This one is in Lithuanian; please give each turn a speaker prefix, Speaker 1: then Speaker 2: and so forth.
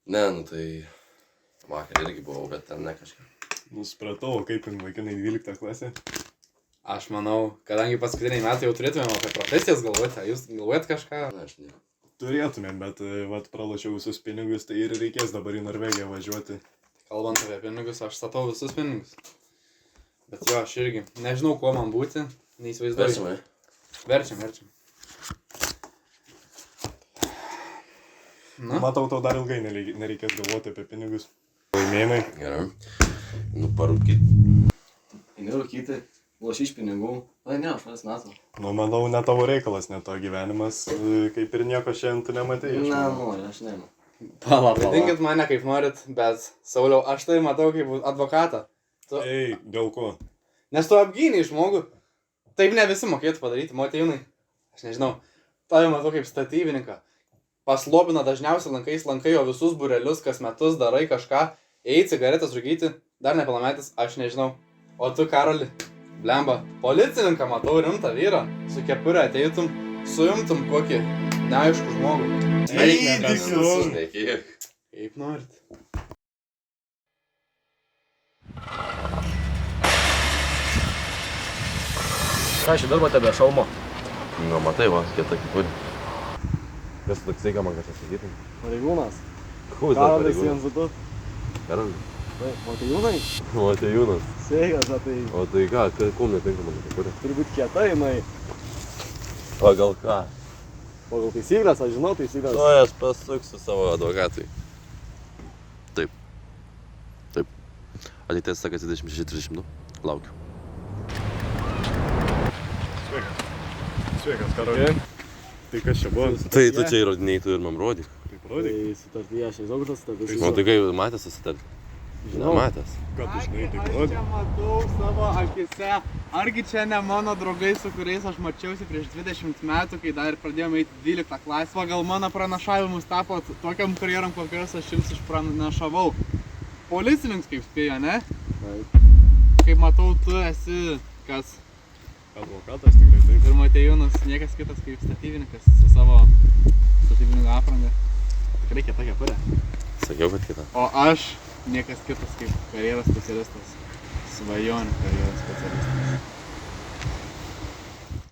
Speaker 1: Ne, nu tai vakar irgi buvau, bet ten ne kažką.
Speaker 2: Supratau, kaip vaikinai 12 klasė.
Speaker 3: Aš manau, kadangi paskutiniai metai jau turėtumėm apie profesijas galvoti, jūs galvojat kažką?
Speaker 1: Na, aš ne.
Speaker 2: Turėtumėm, bet pralošiau visus pinigus, tai ir reikės dabar į Norvegiją važiuoti.
Speaker 3: Kalbant apie pinigus, aš statau visus pinigus. Bet jo, aš irgi nežinau, kuo man būti, neįsivaizduoju.
Speaker 1: Verčiam,
Speaker 3: Verčiam. Na,
Speaker 2: Matau, tau dar ilgai nereikės galvoti apie pinigus. Laimėjimai.
Speaker 1: Gerai. Nu, parūkyti. Nerūkyti. Loši iš pinigų. Ai, ne, 8 metų.
Speaker 2: Nu, manau, ne tavo reikalas, ne tavo gyvenimas. Kaip ir nieko šiandien tu nematai.
Speaker 1: Aš neinu.
Speaker 3: pala. Vadinkit mane kaip norit, bet Sauliau, aš tai matau kaip advokatą.
Speaker 2: Ei, dėl ko?
Speaker 3: Nes tu apgyniai žmogų. Taip ne visi mokėtų padaryti, motiejūnai. Aš nežinau. Tave matau kaip statybininką. Paslobina dažniausiai lankai, o visus burelius, kas metus darai kažką, cigaretės rūkyti, dar nepilnametis, aš nežinau. O tu, Karoli, blemba, policininką matau rimtą vyrą, su kepurė ateitum, suimtum kokį neaišku žmogų.
Speaker 1: Snekėk.
Speaker 3: Kaip norit.
Speaker 4: Ką šį darbą tebe šalmo?
Speaker 1: Nu, matai, va, kieta kipurė. Kas toksai, ką man kažkas sakytum?
Speaker 4: Pareigūnas.
Speaker 1: Kus dar
Speaker 4: Karolis
Speaker 1: pareigūnas?
Speaker 4: 1-2.
Speaker 1: Karolis?
Speaker 4: Taip, Motiejūnai.
Speaker 1: Motiejūnas.
Speaker 4: Sveikas, tai
Speaker 1: O tai ką, kuom netinka man kipurė?
Speaker 4: turi būti kieta, jinai.
Speaker 1: Pagal ką?
Speaker 4: Pagal taisyklės, aš žinau taisyklės.
Speaker 1: O, aš pasuksiu savo advokatui. Taip. Ateities sakas 26-32. Laukiu.
Speaker 2: Sveikas, Karoli. Tai kas čia buvo?
Speaker 1: Tai tu čia įrodinėjai, tu ir man rodyk.
Speaker 2: Tai parodyk.
Speaker 4: Tai sutartyje aš žinau, kad sutartis.
Speaker 1: O tai kai matęs susitarti?
Speaker 4: Žinau.
Speaker 1: Nematęs.
Speaker 2: Ką tu žinai, tai
Speaker 3: Aš
Speaker 2: parodyk.
Speaker 3: čia matau savo akise, argi čia ne mano draugai, su kuriais aš mačiausi prieš 20 metų, kai dar pradėjome eiti 12 klasę. Pagal mano pranašavimus tapo tokiam karjeram, kokios aš jums išpranašavau. Policininkas kaip spėjo, ne?
Speaker 4: Taip.
Speaker 3: Kaip matau, tu esi kas?
Speaker 2: Advokatas tikrai taip.
Speaker 3: Ir Motiejūnas, niekas kitas kaip statybininkas su savo statybininko apranga. Tikrai kieta kepurė.
Speaker 1: Sakiau, kad kita.
Speaker 3: O aš niekas kitas kaip karjeros specialistas. Svajonių karjeros specialistas.